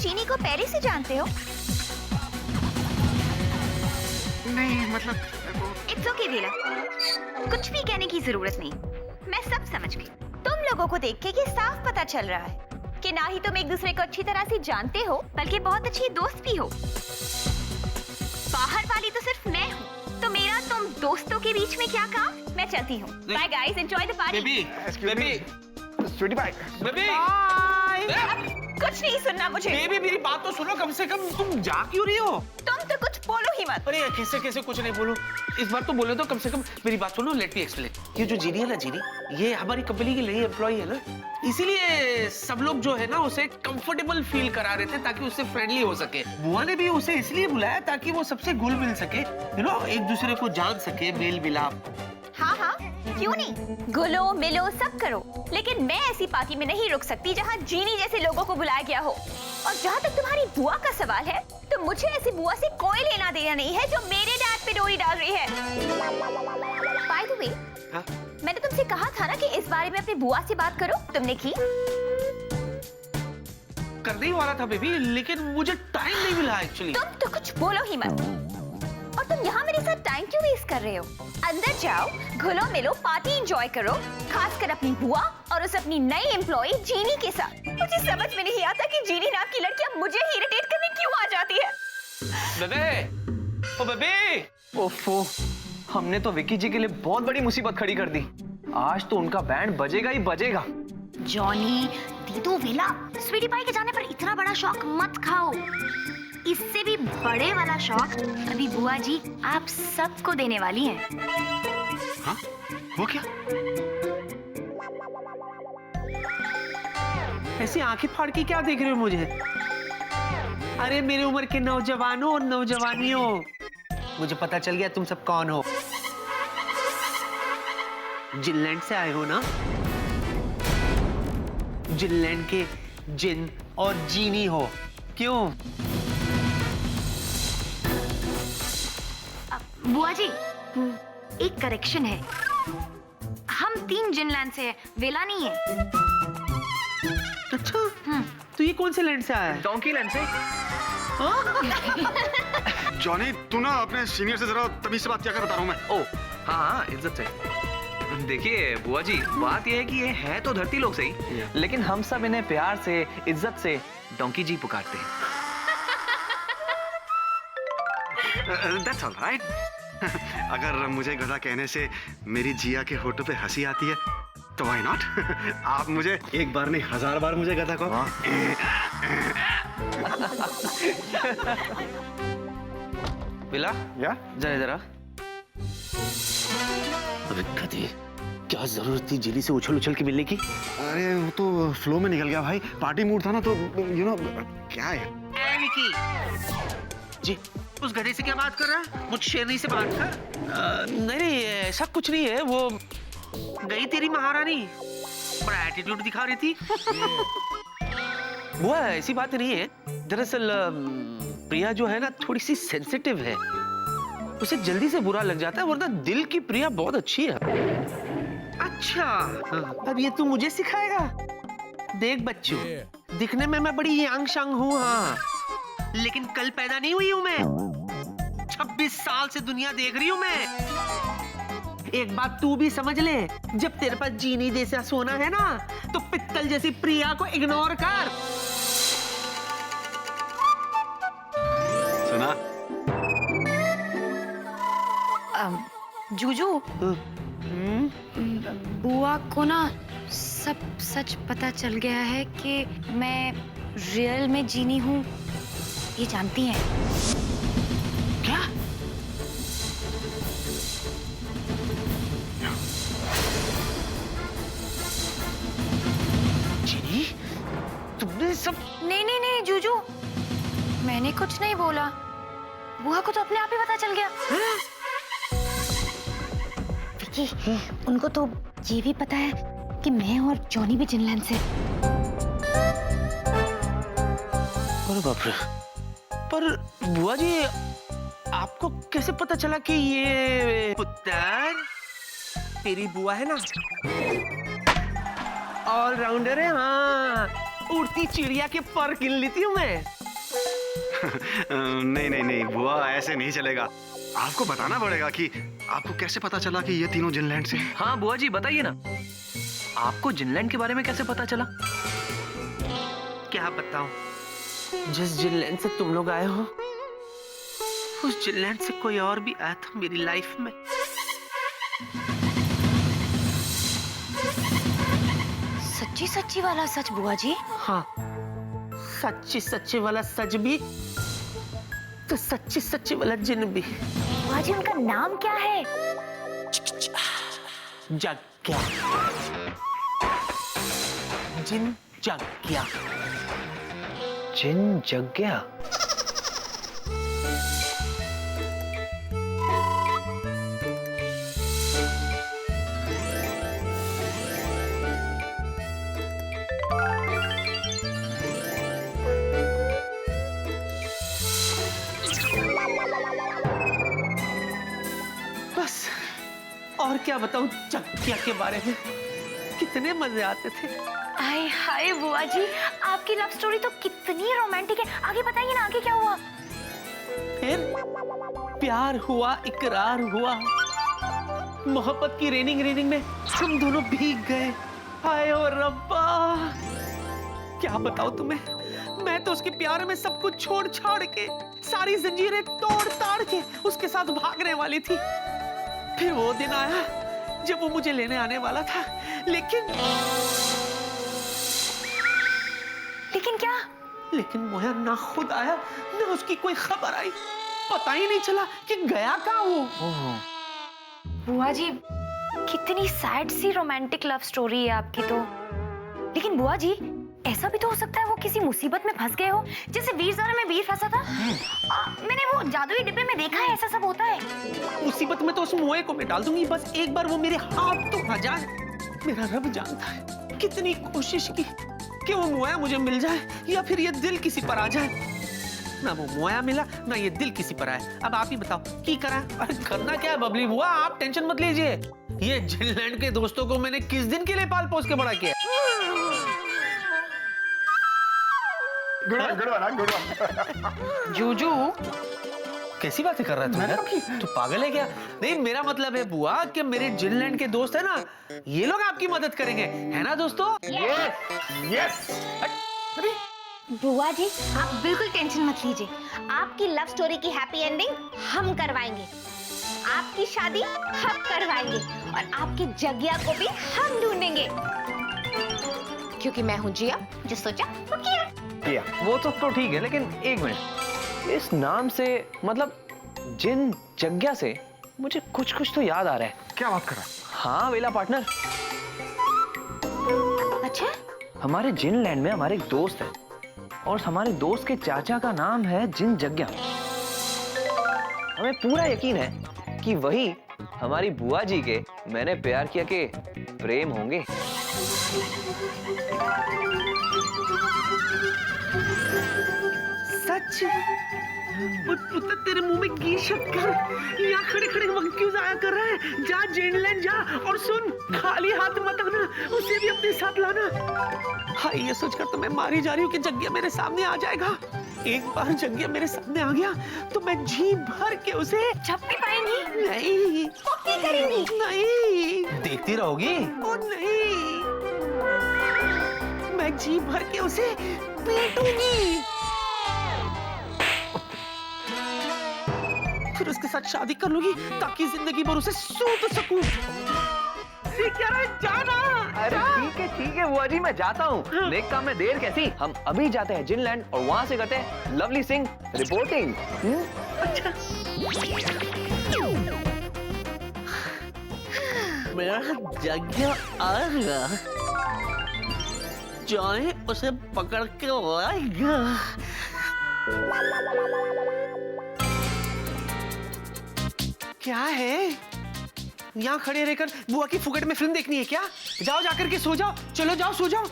चीनी को पहले से जानते हो? नहीं मतलब इट्स ओके वीरा, कुछ भी कहने की जरूरत नहीं, मैं सब समझ गई। तुम लोगों को देख के ये साफ पता चल रहा है कि ना ही तुम एक दूसरे को अच्छी तरह से जानते हो, बल्कि बहुत अच्छी दोस्त भी हो। बाहर वाली तो सिर्फ मैं हूँ, तो मेरा तुम दोस्तों के बीच में क्या काम? मैं चलती हूँ। Bye guys, enjoy the party. Baby, sweetie pie. Baby, कुछ नहीं सुनना मुझे। बेबी मेरी बात तो सुनो, कम से कम तुम जा क्यों रही हो? तुम तो कुछ बोलो ही मत। अरे कैसे कैसे कुछ नहीं बोलूं, इस बार तो बोले तो कम से कम मेरी बात सुनो। Let me explain. ये जो जीनी है ना, जीनी, ये हमारी कंपनी की नई एम्प्लॉय है ना, इसीलिए सब लोग जो है ना उसे कंफर्टेबल फील करा रहे थे ताकि उससे फ्रेंडली हो सके। बुआ ने भी उसे इसलिए बुलाया ताकि वो सबसे घुल मिल सके, यू नो, एक दूसरे को जान सके, मेल मिलाप। हाँ हाँ, क्यों नहीं, घुलो मिलो सब करो, लेकिन मैं ऐसी पार्टी में नहीं रुक सकती जहाँ जीनी जैसे लोगों को बुलाया गया हो। और जहाँ तक तुम्हारी बुआ का सवाल है, तो मुझे ऐसी बुआ से कोई लेना देना नहीं है जो मेरे डैड पे डोरी डाल रही है। बाय द वे, मैंने तुमसे कहा था ना कि इस बारे में अपनी बुआ से बात करो, तुमने की? करने ही वाला था बेबी, लेकिन मुझे टाइम नहीं मिला एक्चुअली। तुम तो कुछ बोलो ही मत। और तुम यहाँ मेरे साथ टाइम क्यों वेस्ट कर रहे हो? अंदर जाओ, घुलो मिलो, पार्टी एंजॉय करो, खासकर अपनी बुआ और उस अपनी नई एम्प्लॉय जीनी के साथ। मुझे समझ में नहीं आता कि जीनी नाम की लड़कियां मुझे ही इरिटेट करने क्यों आ जाती है। बेबे, ओ बेबे, ओफो, हमने तो विकी जी के लिए बहुत बड़ी मुसीबत खड़ी कर दी। आज तो उनका बैंड बजेगा ही बजेगा। जॉनी, दीदू, वेला, स्वीटी पाई के जाने पर इतना बड़ा शौक मत खाओ। इससे भी बड़े वाला शौक अभी बुआ जी आप सबको देने वाली हैं। हाँ? वो क्या? ऐसी आंखें फाड़ के क्या देख रहे हो मुझे? अरे मेरी उम्र के नौजवानों और नौजवानियों, मुझे पता चल गया तुम सब कौन हो। जिनलैंड से आए हो ना? जिनलैंड के जिन और जीनी हो, क्यों? बुआ जी, एक करेक्शन है, हम 3 जिनलैंड से हैं, वेला नहीं है। अच्छा, तो ये कौन से लैंड से आया है? डोंकी लैंड से। जॉनी, तू ना अपने सीनियर से जरा तमीज से बात क्या कर, बता रहा हूं मैं। ओ हाँ, इज्जत से। देखिए बुआ जी, बात यह है कि ये है तो धरती लोग सही, लेकिन हम सब इन्हें प्यार से, इज्जत से डोंकी जी पुकारते हैं। That's all right. अगर मुझे गधा कहने से मेरी जिया के होठों पे हंसी आती है तो why not? आप मुझे एक बार नहीं 1000 बार मुझे गधा कहो। बिला, या? जरा जरा। अबे गधे, क्या जरूरत थी जिली से उछल उछल के मिलने की? अरे वो तो फ्लो में निकल गया भाई, पार्टी मूड था ना, तो यू नो क्या है। विकी जी, उस गधे से क्या बात कर रहा है? मुझ शेरनी से बात कर। नहीं, ऐसा कुछ नहीं है, वो गई तेरी महारानी, बड़ा एटीट्यूड दिखा रही थी। वो ऐसी बात नहीं है, दरअसल प्रिया जो है ना थोड़ी सी सेंसिटिव है, उसे जल्दी से बुरा लग जाता है, वरना दिल की प्रिया बहुत अच्छी है। अच्छा, अब ये तू मुझे सिखाएगा? देख बच्चों, दिखने में मैं बड़ी यांग शांग हूँ, हाँ, लेकिन कल पैदा नहीं हुई हूँ मैं। 26 साल से दुनिया देख रही हूँ मैं। एक बात तू भी समझ ले, जब तेरे पास जीनी जैसा सोना है ना, तो पित्तल जैसी प्रिया को इग्नोर कर। सुना? जूजू, बुआ को ना सब सच पता चल गया है कि मैं रियल में जीनी हूँ, ये जानती हैं। क्या? जीनी, तुमने सब? नहीं नहीं नहीं जूजू, मैंने कुछ नहीं बोला, बुआ को तो अपने आप ही पता चल गया। विकी, उनको तो ये भी पता है कि मैं और जॉनी भी जिनलैंड से। अरे बाप रे, पर बुआ जी आपको कैसे पता चला कि ये पुत्र तेरी बुआ है ना? ऑलराउंडर है, हाँ, उड़ती चिड़िया के पर गिन लेती हूँ मैं। नहीं नहीं नहीं बुआ, ऐसे नहीं चलेगा। आपको बताना पड़ेगा कि आपको कैसे पता चला कि ये तीनों जिनलैंड से हैं? हाँ बुआ जी बताइए ना, आपको जिनलैंड के बारे में कैसे पता चला? क्या बताऊं, जिस जिनलैंड से तुम लोग आए हो उस जिनलैंड से कोई और भी आया था मेरी लाइफ में। सच्ची सच्ची वाला सच बुआ जी? हाँ, सच्ची सच्ची वाला सच भी तो सच्ची सच्ची वाला जिन भी। बुआ जी उनका नाम क्या है? जग्या, जिन जग्या। जिन जग गया। बस और क्या बताऊं जग्या के बारे में, कितने मजे आते थे। हाय हाय बुआ जी, आपकी लव स्टोरी तो कितनी रोमांटिक है। आगे बताइए ना, आगे क्या हुआ? फिर प्यार हुआ, इकरार हुआ, मोहब्बत की रेनिंग रेनिंग में हम दोनों भीग गए। हाय ओ रब्बा, क्या बताऊं तुम्हें, मैं तो उसके प्यार में सब कुछ छोड़ छाड़ के, सारी जंजीरें तोड़ ताड़ के उसके साथ भागने वाली थी। फिर वो दिन आया जब वो मुझे लेने आने वाला था, लेकिन क्या? लेकिन मोया ना खुद आया ना उसकी कोई खबर आई। पता ही नहीं चला कि गया कहाँ वो। बुआ जी कितनी सैड सी रोमांटिक लव स्टोरी है आपकी तो। लेकिन बुआ जी ऐसा भी तो हो सकता है वो किसी मुसीबत में फंस गए हो, जैसे वीर ज़ारा में वीर फंसा था। मैंने वो जादुई डिब्बे में देखा है, ऐसा सब होता है। मुसीबत में तो उस मोए को मैं डाल दूंगी, बस एक बार वो मेरे हाथ तो आ जाए। मेरा रब जानता है कितनी कोशिश की कि वो मोया मुझे मिल जाए या फिर ये दिल किसी पर आ जाए। ना वो मोया मिला ना ये दिल किसी पर आए। अब आप ही बताओ की करा? अरे करना क्या है बबली बुआ, आप टेंशन मत लीजिए। ये जिनलैंड के दोस्तों को मैंने किस दिन के लिए पाल पोस के बड़ा किया। जूजू कैसी बातें कर रहा है तू यार? तू पागल है क्या? नहीं मेरा मतलब है बुआ कि मेरे जिनलैंड के दोस्त है ना, ये लोग आपकी मदद करेंगे, है ना दोस्तों? यस। बुआ जी आप बिल्कुल टेंशन मत लीजिए, आपकी लव स्टोरी की हैप्पी एंडिंग हम करवाएंगे, आपकी शादी हम करवाएंगे और आपकी जग्या को भी हम ढूंढेंगे, क्योंकि मैं हूँ जिया, जो सोचा वो किया। वो तो ठीक है, लेकिन एक मिनट, इस नाम से मतलब जिन जग्या से मुझे कुछ कुछ तो याद आ रहा है। क्या बात कर रहा है? हाँ वेला पार्टनर, अच्छा हमारे जिनलैंड में हमारे एक दोस्त है और हमारे दोस्त के चाचा का नाम है जिन जग्या। हमें पूरा यकीन है कि वही हमारी बुआ जी के मैंने प्यार किया के प्रेम होंगे। सच? पुत्र तेरे मुंह में घी शक्कर, यहाँ खड़े खड़े वक्त क्यों जाया कर रहा है? जा जिनलैंड जा और सुन, खाली हाथ मत आना, उसे भी अपने साथ लाना। हाँ ये सोचकर तो मैं मारी जा रही हूँ कि जग्या मेरे सामने आ जाएगा। एक बार जग्या मेरे सामने आ गया तो मैं जी भर के उसे छप भी पाएंगी? नहीं पक्की करेंगी? नहीं देखती रहोगी? ओ नहीं, मैं जी भर के उसे पीटूंगी, फिर उसके साथ शादी कर लूंगी ताकि जिंदगी भर उसे सूत सकूं। क्या रहा है? जाना। अरे ठीक है बुआ जी, मैं जाता हूँ। नेक काम में देर कैसी, हम अभी जाते हैं जिनलैंड और वहां से करते हैं लवली सिंह रिपोर्टिंग। अच्छा मेरा जग्या आ गया, जाए उसे पकड़ के लाएगा। क्या है? यहाँ खड़े रहकर बुआ की फुकट में फिल्म देखनी है क्या? जाओ जाकर के सो जाओ, चलो जाओ सो जाओ।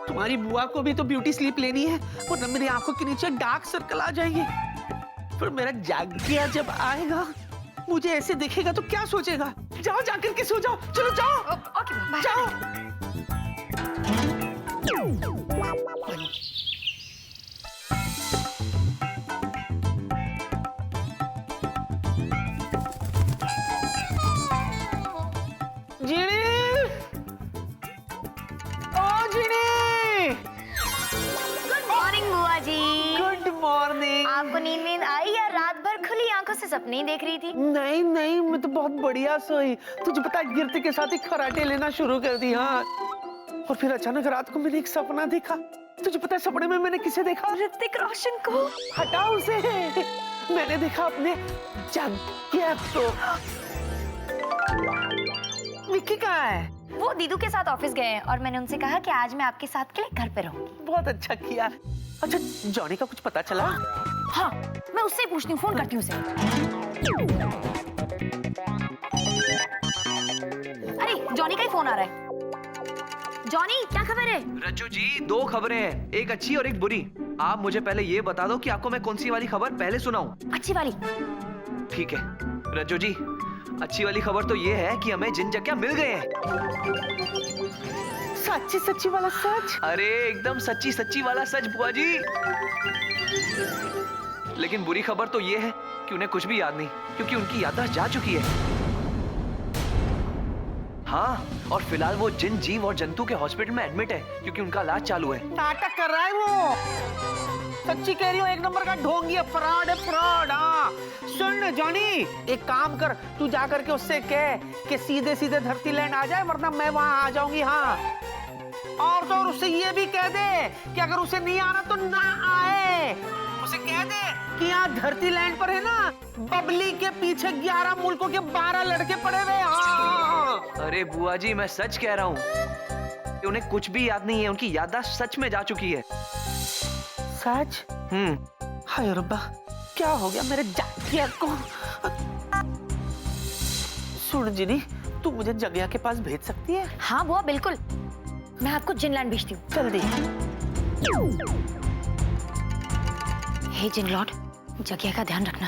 तुम्हारी बुआ को भी तो ब्यूटी स्लीप लेनी है, वरना मेरी आंखों के नीचे डार्क सर्कल आ जाएंगे। फिर मेरा जागिया जब आएगा मुझे ऐसे देखेगा तो क्या सोचेगा? जाओ जाकर के सो जाओ, चलो जाओ। ओके जाओ। जीनी, ओ जीनी, गुड मॉर्निंग बुआ जी। Good morning. आपको नींद आई या रात भर खुली आंखों से सपने ही देख रही थी? नहीं नहीं, मैं तो बहुत बढ़िया सोई। तुझे पता है, गिरते के साथ ही खराटे लेना शुरू कर दी। हाँ, और फिर अचानक रात को मैंने एक सपना देखा। तुझे पता है सपने में मैंने किसे देखा? ऋतिक रोशन को। हटा उसे। मैंने देखा अपने जाग्या को। विक्की कहाँ है? वो दीदू के साथ ऑफिस गए हैं और मैंने उनसे कहा कि आज मैं आपके साथ के लिए घर पे रहूंगी। बहुत अच्छा किया। अच्छा, जॉनी का कुछ पता चला? हाँ, मैं उससे ही पूछती हूँ, फोन करती हूँ उसे। अरे जॉनी का ही फोन आ रहा है। जॉनी, क्या खबर है? रज्जू जी, दो खबरें हैं, एक अच्छी और एक बुरी। आप मुझे पहले ये बता दो कि आपको मैं कौन सी वाली खबर पहले सुनाऊं? अच्छी वाली। ठीक है रज्जू जी, अच्छी वाली खबर तो ये है कि हमें जिन जगह मिल गए हैं। सच्ची सच्ची वाला सच? अरे एकदम सच्ची सच्ची वाला सच बुआ जी। लेकिन बुरी खबर तो ये है कि उन्हें कुछ भी याद नहीं, क्योंकि उनकी याददाश्त जा चुकी है। हाँ, और फिलहाल वो जिन, जीव और जंतु के हॉस्पिटल में एडमिट है, क्योंकि उनका इलाज चालू है। नाटक कर रहा है वो। सच्ची कह रही हो, एक नंबर का ढोंगी है, फ्रॉड है, फ्रॉड। हाँ, सुन जॉनी, एक काम कर, तू जा करके उससे कह कि सीधे सीधे धरती लैंड आ जाए, वरना मैं वहां आ जाऊंगी। हाँ, और तो और उससे ये भी कह दे कि अगर उसे नहीं आना तो ना आए। उसे कह दे कि यहाँ धरती लैंड पर है ना, बबली के पीछे 11 मुल्कों के 12 लड़के पड़े हुए। हाँ। अरे बुआ जी, मैं सच कह रहा हूँ कि उन्हें कुछ भी याद नहीं है, उनकी याददाश्त सच में जा चुकी है। सच? हाय रब्बा, क्या हो गया मेरे जागिया को? सुन जिनी, तू मुझे जगिया के पास भेज सकती है? हाँ बुआ, बिल्कुल। मैं आपको जिनलैंड भेजती हूँ। जल्दी। हे जिनलॉर्ड, जगिया का ध्यान रखना।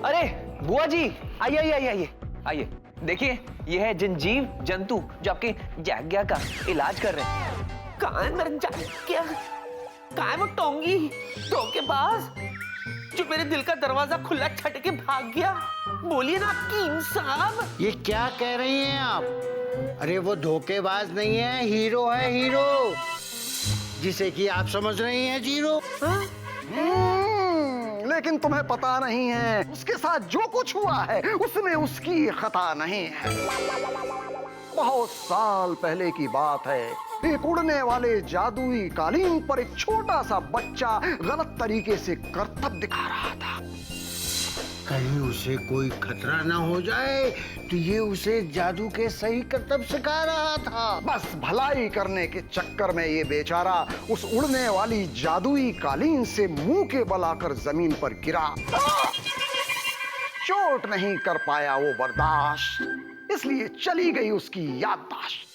अरे बुआ जी, आइए आइए आइए आइए आइए। देखिए, ये है जिन, जीव जंतु जो आपके जाग्या का इलाज कर रहे हैं। कहाँ है मेरा जागिया? कहाँ है वो टोंगी, धोखेबाज, जो मेरे दिल का दरवाजा खुला छट के भाग गया? बोलिए ना हकीम साहब। ये क्या कह रही हैं आप? अरे वो धोखेबाज नहीं है, हीरो है, हीरो, जिसे कि आप समझ रही हैं जीरो। लेकिन तुम्हें पता नहीं है, उसके साथ जो कुछ हुआ है उसमें उसकी खता नहीं है। बहुत साल पहले की बात है, एक उड़ने वाले जादुई कालीन पर एक छोटा सा बच्चा गलत तरीके से करतब दिखा रहा था। कहीं उसे कोई खतरा ना हो जाए, तो ये उसे जादू के सही करतब सिखा रहा था। बस भलाई करने के चक्कर में ये बेचारा उस उड़ने वाली जादुई कालीन से मुंह के बल आकर जमीन पर गिरा। चोट नहीं कर पाया वो बर्दाश्त, इसलिए चली गई उसकी याददाश्त।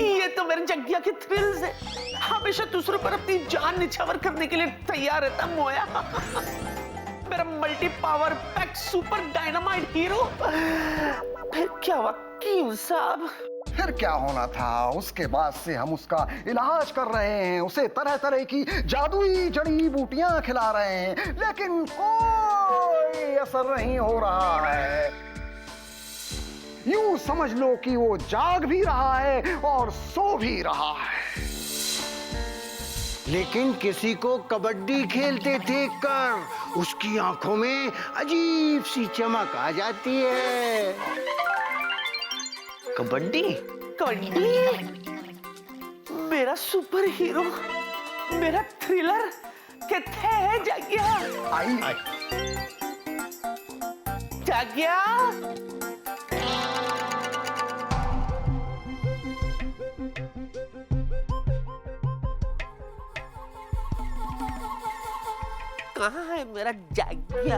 ये तो मेरे जग्गिया के थ्रिल्स है। हमेशा दूसरों पर अपनी जान निछावर करने के लिए तैयार रहता मोया। मेरा multi power pack super dynamite hero. फिर क्या हुआ हकीम साहब? फिर क्या होना था, उसके बाद से हम उसका इलाज कर रहे हैं, उसे तरह तरह की जादुई जड़ी बूटियां खिला रहे हैं, लेकिन कोई असर नहीं हो रहा है। यूं समझ लो कि वो जाग भी रहा है और सो भी रहा है। लेकिन किसी को कबड्डी खेलते देखकर उसकी आंखों में अजीब सी चमक आ जाती है। कबड्डी? कबड्डी? मेरा सुपर हीरो, मेरा थ्रिलर किथे है जाग्या? आई जाग्या? कहाँ है मेरा जाग्या?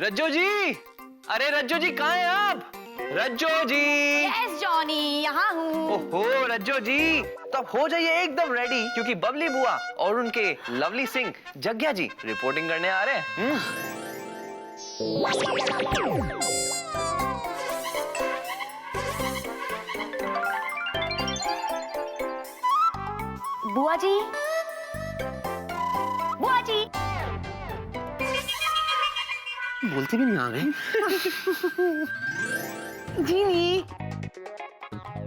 रज्जो जी, अरे रज्जो जी कहाँ हैं आप? रज्जो जी। यस जॉनी, यहाँ हूँ। ओहो रज्जो जी, तो अब हो जाइए एकदम रेडी, क्योंकि बबली बुआ और उनके लवली सिंह जग्या जी रिपोर्टिंग करने आ रहे हैं। बुआ जी, बुआ जी। बोलती भी नहीं आ गई। जीनी,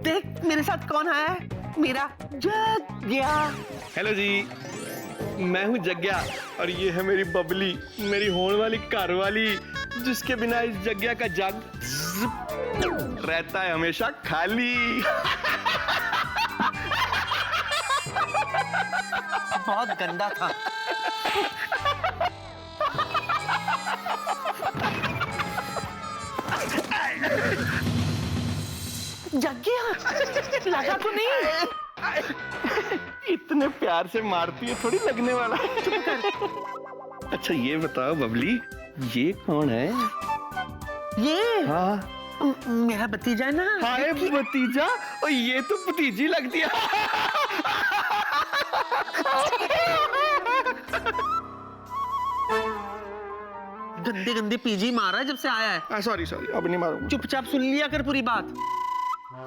देख मेरे साथ कौन है? मेरा जग्या। हेलो जी, मैं हूँ जग्या और ये है मेरी बबली, मेरी होने वाली कारवाली, जिसके बिना इस जग्या का जग रहता है हमेशा खाली। बहुत गंदा था। जग्या, लगा तो नहीं? इतने प्यार से मारती है, थोड़ी लगने वाला। अच्छा ये बताओ बबली, ये कौन है? ये हाँ मेरा भतीजा है ना। हाय भतीजा, और ये तो भतीजी लगती है। गंदे गंदे पीजी मारा है जब से आया है। सॉरी अब नहीं मारूंगा। चुपचाप सुन लिया कर पूरी बात।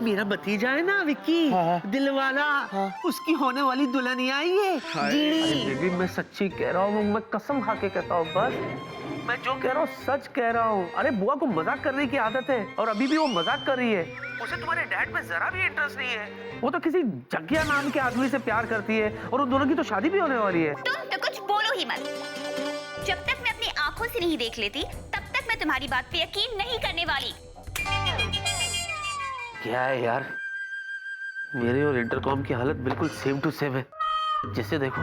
मेरा भतीजा है ना विक्की, दिल वाला, उसकी होने वाली दुल्हनिया आई है जीनी। बेबी मैं सच्ची कह रहा हूँ, मैं कसम खा के कहता हूँ, बस मैं जो कह रहा हूँ सच कह रहा हूँ। अरे बुआ को मजाक करने की आदत है और अभी भी वो मजाक कर रही है। उसे तुम्हारे डैड में जरा भी इंटरेस्ट नहीं है। वो तो किसी जग्या नाम के आदमी से प्यार करती है और उन दोनों की तो शादी भी होने वाली है। तुम तो कुछ बोलो ही मत। जब तक मैं अपनी आंखों से नहीं देख लेती, तब तक मैं तुम्हारी बात पे यकीन नहीं करने वाली। क्या है यार, मेरे और इंटरकॉम की हालत बिल्कुल सेम टू सेम है। जिसे देखो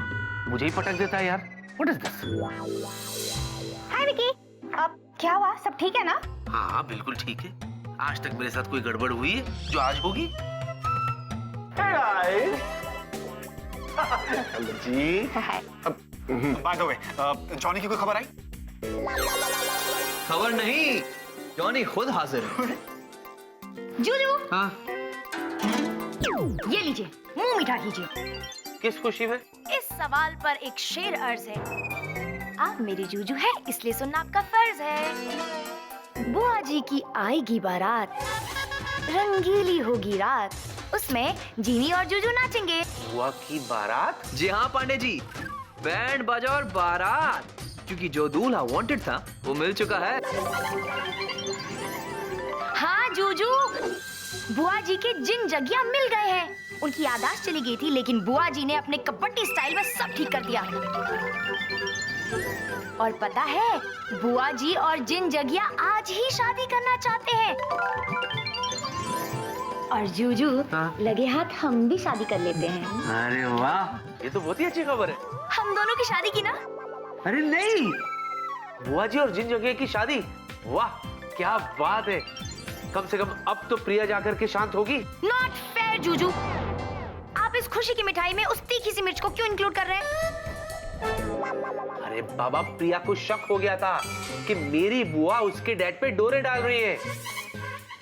मुझे ही पटक देता है यार। What is this? Hi Vicky, अब क्या हुआ? सब ठीक है ना? हाँ बिल्कुल ठीक है। आज तक मेरे साथ कोई गड़बड़ हुई है जो आज होगी? जी हाय। बाय द वे, जॉनी की कोई खबर आई? खबर नहीं, जॉनी खुद हाजिर है। जूजू, हाँ ये लीजिए, मुंह मीठा कीजिए। किस खुशी में? इस सवाल पर एक शेर अर्ज है। आप मेरी जूजू है, इसलिए सुनना आपका फर्ज है। बुआ जी की आएगी बारात, रंगीली होगी रात, उसमें जीनी और जूजू नाचेंगे। बुआ की बारात? जी हाँ पांडे जी, बैंड बाजा और बारात, क्योंकि जो दूल्हा वांटेड था वो मिल चुका है। हाँ जूजू, बुआ जी के जिन जगिया मिल गए हैं। उनकी यादाश्त चली गई थी, लेकिन बुआ जी ने अपने कपटी स्टाइल में सब ठीक कर दिया। और पता है, बुआ जी और जिन जगिया आज ही शादी करना चाहते हैं। और जूजू, हाँ? लगे हाथ हम भी शादी कर लेते हैं। अरे वाह, ये तो बहुत ही अच्छी खबर है। हम दोनों की शादी की ना? अरे नहीं, बुआ जी और जिन जगह की शादी? वाह क्या बात है। कम से कम अब तो प्रिया जाकर के शांत होगी। नॉट फेयर जूजू, आप इस खुशी की मिठाई में उस तीखी सी मिर्च को क्यों इंक्लूड कर रहे हैं? अरे बाबा, प्रिया को शक हो गया था कि मेरी बुआ उसके डैड पे डोरे डाल रही है।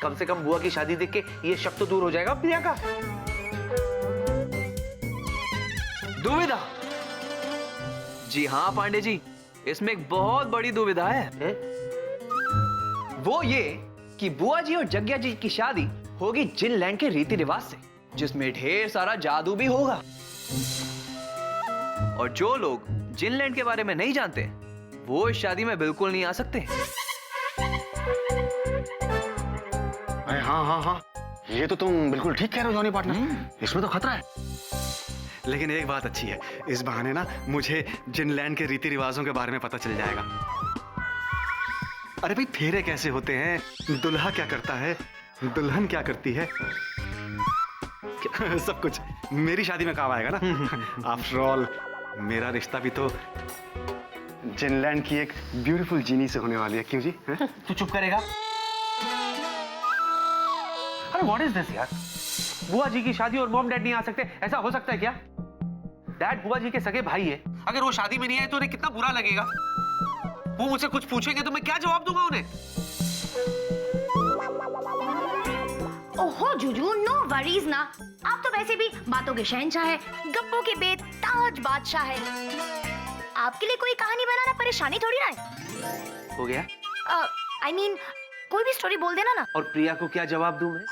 कम से कम बुआ की शादी देख के ये शक तो दूर हो जाएगा प्रिया का। दुविधा? जी हाँ पांडे जी, इसमें एक बहुत बड़ी दुविधा है। वो ये कि बुआ जी और जग्या जी की शादी होगी जिनलैंड के रीति रिवाज से, जिसमें ढेर सारा जादू भी होगा। और जो लोग जिनलैंड के बारे में नहीं जानते, वो इस शादी में बिल्कुल नहीं आ सकते। अरे हाँ, ये तो तुम बिल्कुल ठीक कह रहे हो जॉनी पार्टनर, इसमें तो खतरा है। लेकिन एक बात अच्छी है, इस बहाने ना मुझे जिनलैंड के रीति रिवाजों के बारे में पता चल जाएगा। अरे भाई, फेरे कैसे होते हैं, दुल्हा क्या करता है, दुल्हन क्या करती है, सब कुछ मेरी शादी में काम आएगा ना। आफ्टर ऑल मेरा रिश्ता भी तो जिनलैंड की एक ब्यूटीफुल जीनी से होने वाली है। क्यों जी? तू चुप करेगा? अरे व्हाट इज दिस यार? बुआ जी की शादी और मॉम डैड नहीं आ सकते, ऐसा हो सकता है क्या? डैड बुआ जी के सगे भाई है, अगर वो शादी में नहीं आए तो उन्हें कितना बुरा लगेगा। वो मुझसे कुछ पूछेंगे तो मैं क्या जवाब दूंगा उन्हें? ओहो जुजू, नो वरीज ना। आप तो वैसे भी बातों के शहंशाह है, गप्पों के बेताज बादशाह है। आपके लिए कोई कहानी बनाना परेशानी थोड़ी ना है। हो गया? I mean, कोई भी स्टोरी बोल देना ना। और प्रिया को क्या जवाब दूं मैं?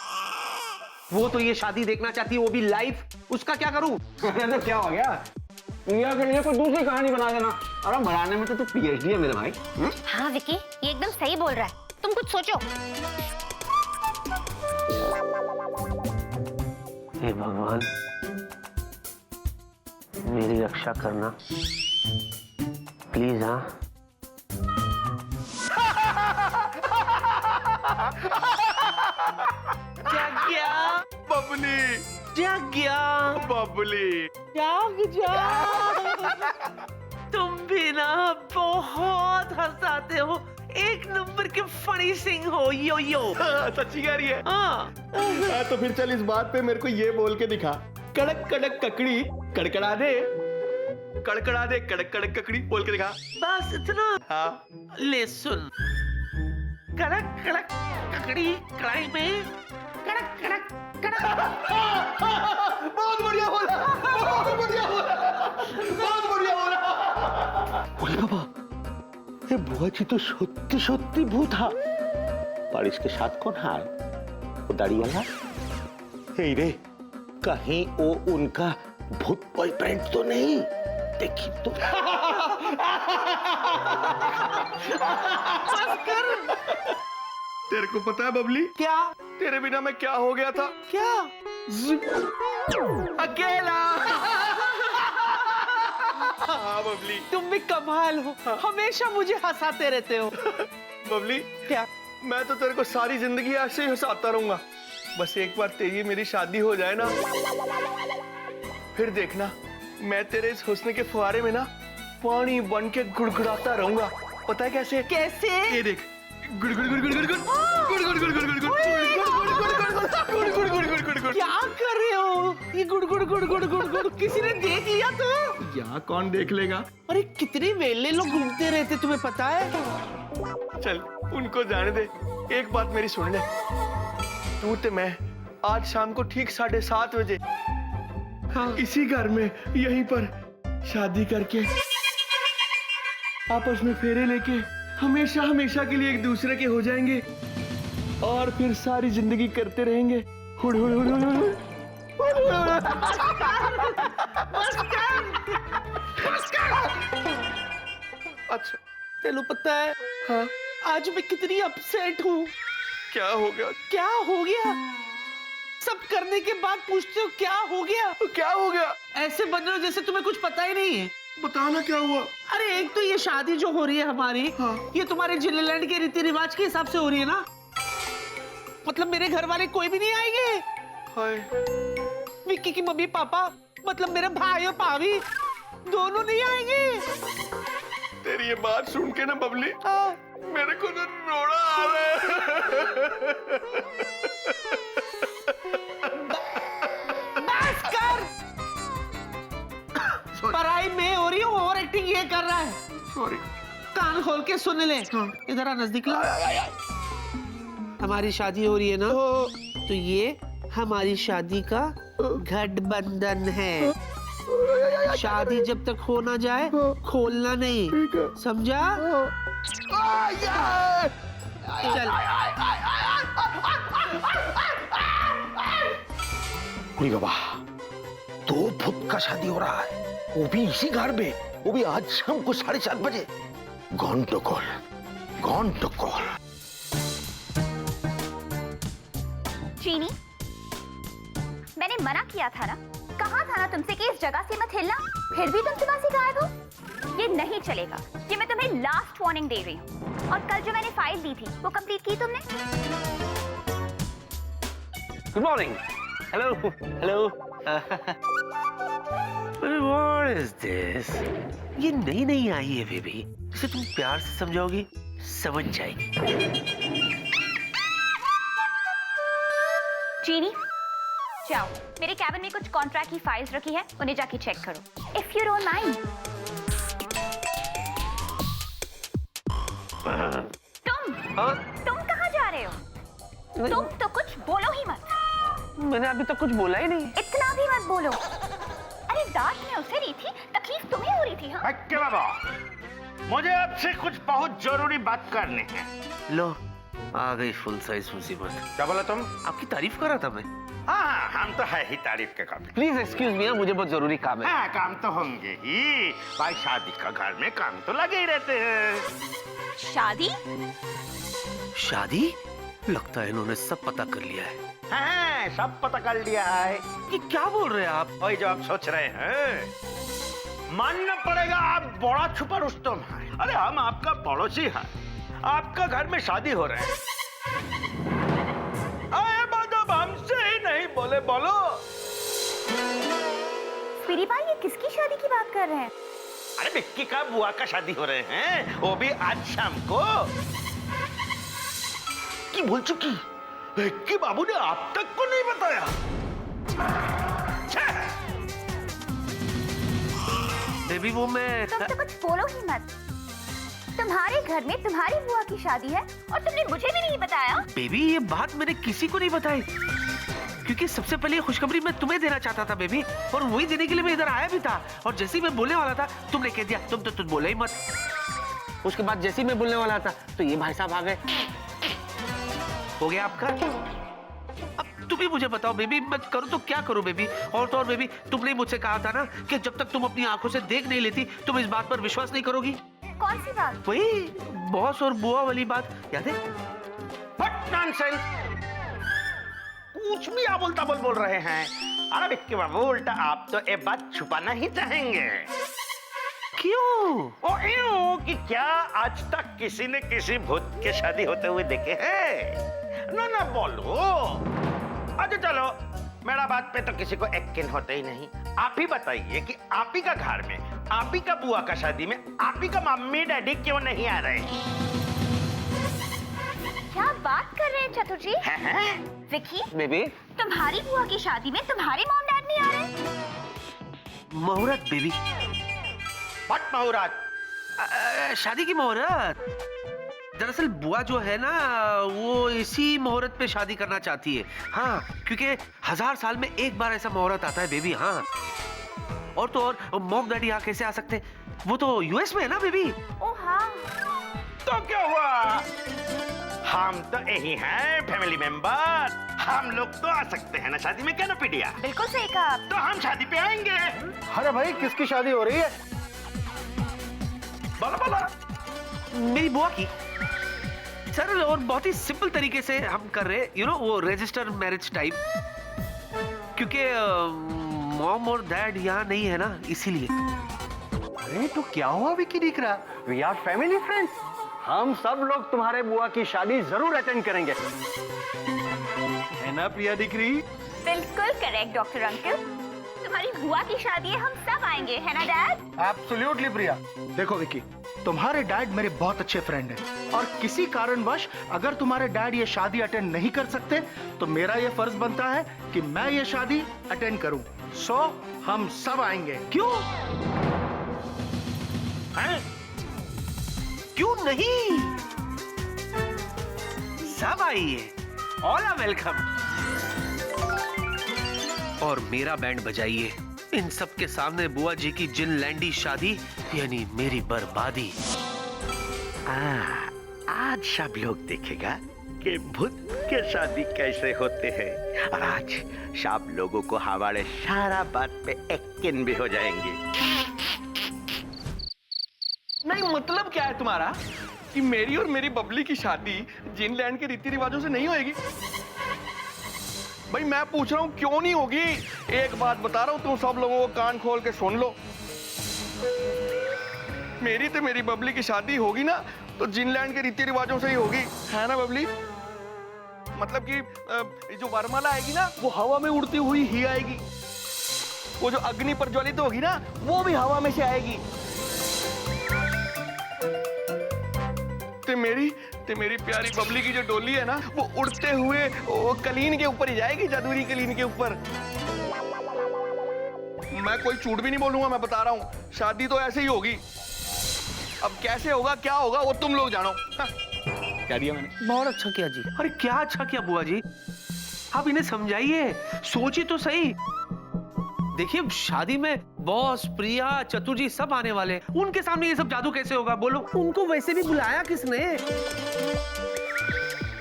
वो तो ये शादी देखना चाहती है, वो भी लाइव। उसका क्या करूं? तो क्या हो गया? प्रिया के लिए कोई दूसरी कहानी बना देना। अरे बनाने में तो तू पीएचडी है मेरे भाई। हाँ विकी, ये एकदम सही बोल रहा है। तुम कुछ सोचो। हे भगवान, मेरी रक्षा करना प्लीज। हाँ, जग्या, बबली, जग्या, बबली। जाग जा। तुम भी ना बहुत हंसाते हो, एक नंबर के फनी सिंह हो। यो यो। सच्ची कह रही है? हाँ। तो फिर चल इस बात पे मेरे को ये बोल के दिखा। कड़क कड़क ककड़ी कड़कड़ा दे, कड़कड़ा दे कड़क कड़क ककड़ी, बोल के दिखा। बस इतना? हाँ। ले सुन। कड़क कड़क ककड़ी कढ़ाई में, कड़क कड़क कड़क। बहुत बढ़िया बोला, बहुत बढ़िया बोला, बहुत बढ़िया बोला। बोले बाबा, ये बुआ जी तो सत्य सत्य भूत था। पर इसके साथ कौन है? वो दाढ़ी वाला? हे रे, कहीं वो उनका भूत बॉयफ्रेंड तो नहीं? देखी तो। तेरे को पता है बबली, क्या? तेरे बिना मैं क्या हो गया था? क्या? अकेला। हाँ बबली। तुम भी कमाल हो, हमेशा मुझे हंसाते रहते हो। बबली, क्या? मैं तो तेरे को सारी जिंदगी ऐसे ही हंसाता रहूंगा। बस एक बार तेरी मेरी शादी हो जाए ना, फिर देखना मैं तेरे इस हुस्न के फुहारे में ना पानी बन के गुड़गुड़ाता रहूंगा। पता है कैसे? कैसे? ये देख, गुड़ गुड़ गुड़ गुड़ गुड़ गुड़ गुड़ गुड़ गुड़ गुड़ गुड़ गुड़ गुड़ गुड़ गुड़ गुड़ गुड़ गुड़। क्या कर रहे हो? ये गुड़ गुड़ गुड़ गुड़ गुड़ गुड़ किसी ने देख लिया तो? यहाँ कौन देख लेगा? अरे कितने वेले लोग घूमते रहते, तुम्हें पता है? चल उनको जाने दे, एक बात मेरी सुन ले। तू ते मैं आज शाम को ठीक 7:30 बजे इसी घर में यहीं पर शादी करके आपस में फेरे लेके हमेशा हमेशा के लिए एक दूसरे के हो जाएंगे और फिर सारी जिंदगी करते रहेंगे। हुड़ हुड़ हुड़ हुड़ हुड़। अच्छा, तेनू पता है? हाँ, आज मैं कितनी अपसेट हूँ। क्या हो गया? क्या हो गया? सब करने के बाद पूछते हो क्या हो गया? क्या हो गया? ऐसे बन रहे हो जैसे तुम्हें कुछ पता ही नहीं है। बताना क्या हुआ? अरे एक तो ये शादी जो हो रही है हमारी, हाँ। ये तुम्हारे जिलेलैंड के रीति रिवाज के हिसाब से हो रही है ना? मतलब मेरे घर वाले कोई भी नहीं आएंगे। हाय, विक्की की मम्मी पापा, मतलब मेरे भाई और भाभी दोनों नहीं आएंगे। तेरी ये बात सुन के ना बबली, हाँ। मेरे को तो रोना आ रहा है। बस कर। पढ़ाई में हो रही हूँ और एक्टिंग ये कर रहा है। सॉरी। कान खोल के सुन ले। इधर आ, नजदीक ला। हमारी शादी हो रही है ना, तो ये हमारी शादी का गठबंधन है। शादी जब तक हो ना जाए खोलना नहीं, समझा? चल। कुड़ी बाबा, 2 भूत का शादी हो रहा है, वो भी इसी घर में, वो भी आज शाम को 7:30 बजे। Gone to call, gone to call. चीनी, मैंने मना किया था ना, कहा था ना तुमसे कि इस जगह से मत हिलना, फिर भी तुम सुबह से गायब हो। ये नहीं चलेगा, ये मैं तुम्हें लास्ट वार्निंग दे रही हूँ। और कल जो मैंने फाइल दी थी वो कंप्लीट की तुमने? Good morning. Hello hello. What is this? ये नई नई आई है बेबी, इसे तुम प्यार से समझाओगी, समझ जाएगी। चीनी, जाओ, मेरे कैबिन में कुछ कॉन्ट्रैक्ट की फाइल्स रखी है, उन्हें जाके चेक करो, इफ यू डोंट माइंड। तुम कहाँ जा रहे हो? तुम तो कुछ बोलो ही मत। मैंने अभी तक कुछ बोला ही नहीं। इतना भी मत बोलो। अरे डांट मैं उसे रही थी, तकलीफ तुम्हें हो रही थी। हाँ क्या बाबा, मुझे आपसे कुछ बहुत जरूरी बात करनी है। लो आ गई फुल साइज मुसीबत। क्या बोला तुम? आपकी तारीफ कर रहा था मैं। हाँ, हम तो है ही तारीफ के काबिल। प्लीज एक्सक्यूज मी, मुझे बहुत जरूरी काम है। हाँ, काम तो होंगे ही भाई, शादी का घर में काम तो लगे ही रहते हैं। शादी? शादी? लगता है इन्होंने सब पता कर लिया है। हाँ, सब पता कर लिया है। ये क्या बोल रहे हैं आप? वही जो आप सोच रहे हैं। मानना पड़ेगा आप बड़ा छुपा रुस्तम है। अरे हम आपका पड़ोसी हैं, आपका घर में शादी हो रहा है। हमसे ही नहीं बोले, बोलो। स्वीटी भाई, ये किसकी शादी की बात कर रहे हैं? अरे विक्की का बुआ का शादी हो रहे हैं, वो भी आज शाम को। की बोल चुकी? विक्की बाबू ने आप तक को नहीं बताया? बेबी वो मैं तुम तो कुछ बोलो ही मत। तुम्हारे घर में तुम्हारी बुआ की शादी है और तुमने मुझे भी नहीं बताया। बेबी ये बात मैंने किसी को नहीं बताई, क्योंकि सबसे पहले ये खुशखबरी मैं तुम्हें देना चाहता था बेबी, और वही देने के लिए मैं इधर आया भी था। और जैसे ही मैं बोलने वाला था तुमने कह दिया तुम तो बोले ही मत। उसके बाद जैसे ही मैं बोलने वाला था तो ये भाई साहब आ गए। हो गया आपका। अब तुम ही मुझे बताओ बेबी, मैं करूँ तो क्या करूँ बेबी? और तो और बेबी, तुमने मुझसे कहा था ना कि जब तक तुम अपनी आंखों से देख नहीं लेती तुम इस बात पर विश्वास नहीं करोगी। कौन सी बात? वही बॉस और बुआ वाली बात, याद है? What nonsense! कुछ भी आप उल्टा बोल रहे हैं। अरे विक्की बाबू, उल्टा आप तो ये बात छुपाना ही चाहेंगे। क्यों? ओ यूं कि क्या आज तक किसी ने किसी भूत के शादी होते हुए देखे हैं? ना बोलो। अच्छा चलो, मेरा बात पे तो किसी को यकीन होते ही नहीं। आप ही बताइए कि आप ही का घर में, आप ही का बुआ का शादी में, आप ही का मम्मी डैडी क्यों नहीं आ रहे? क्या बात कर रहे हैं चतुर जी? विक्की, बेबी तुम्हारी बुआ की शादी में तुम्हारे मॉम डैड नहीं आ रहे? मुहूर्त बेबी। व्हाट मुहूर्त? शादी की मुहूर्त। दरअसल बुआ जो है ना वो इसी मुहूर्त पे शादी करना चाहती है। हाँ, क्योंकि 1000 साल में एक बार ऐसा मुहूर्त आता है बेबी। हाँ, और तो और मॉम डैडी यहाँ कैसे आ सकते? वो तो यूएस में है ना बेबी। ओ हाँ। तो क्या हुआ? हम तो यही हैं फैमिली मेंबर, हम लोग तो आ सकते हैं ना शादी में, क्या ना पीडिया? बिल्कुल सही कहा आप। तो हम शादी पे आएंगे। अरे भाई, किसकी शादी हो रही है? बोला मेरी बुआ की। सर, और बहुत ही सिंपल तरीके से हम कर रहे हैं, वो रजिस्टर मैरिज टाइप, क्योंकि मॉम और डैड यहाँ नहीं है ना, इसीलिए। अरे तो क्या हुआ विक्की दिख रहा? We are family friends. हम सब लोग तुम्हारे बुआ की शादी जरूर अटेंड करेंगे, है ना प्रिया दिख रही? बिल्कुल करेक्ट डॉक्टर अंकल, तुम्हारी बुआ की शादी है, हम सब आएंगे, है ना डैड? एब्सोल्युटली प्रिया। देखो विक्की, तुम्हारे डैड मेरे बहुत अच्छे फ्रेंड हैं, और किसी कारणवश अगर तुम्हारे डैड ये शादी अटेंड नहीं कर सकते तो मेरा ये फर्ज बनता है कि मैं ये शादी अटेंड करूं। सो हम सब आएंगे। क्यों? क्यों नहीं? सब आइए, ऑल आर वेलकम। और मेरा बैंड बजाइए, इन सब के सामने बुआ जी की जिन लैंडी शादी यानी मेरी बर्बादी। आज सब लोग देखेगा कि भूत के शादी कैसे होते हैं, और आज सब लोगों को हमारे सारा बात पे यकीन भी हो जाएंगे। नहीं, मतलब क्या है तुम्हारा कि मेरी और मेरी बबली की शादी जिनलैंड के रीति रिवाजों से नहीं होगी? भाई मैं पूछ रहा हूँ क्यों नहीं होगी? एक बात बता रहा हूँ, तुम सब लोगों को कान खोल के सुन लो। मेरी तो मेरी बबली की शादी होगी ना तो जिनलैंड के रीति रिवाजों से ही होगी, है ना बबली? मतलब कि जो वरमाला आएगी ना वो हवा में उड़ती हुई ही आएगी, वो जो अग्नि प्रज्वलित होगी ना वो भी हवा में से आएगी। ते मेरी प्यारी बबली की जो डोली है ना वो उड़ते हुए वो कलीन के ऊपर ही जाएगी, जादुई कलीन के ऊपर। मैं कोई झूठ भी नहीं बोलूंगा, मैं बता रहा हूँ, शादी तो ऐसे ही होगी। अब कैसे होगा क्या होगा वो तुम लोग जानो। हाँ, क्या दिया मैंने? बहुत अच्छा किया जी। अरे क्या अच्छा किया बुआ जी, आप इन्हें समझाइए, सोचिए तो सही। देखिए शादी में बॉस, प्रिया, चतुर जी सब आने वाले, उनके सामने ये सब जादू कैसे होगा बोलो? उनको वैसे भी बुलाया किसने?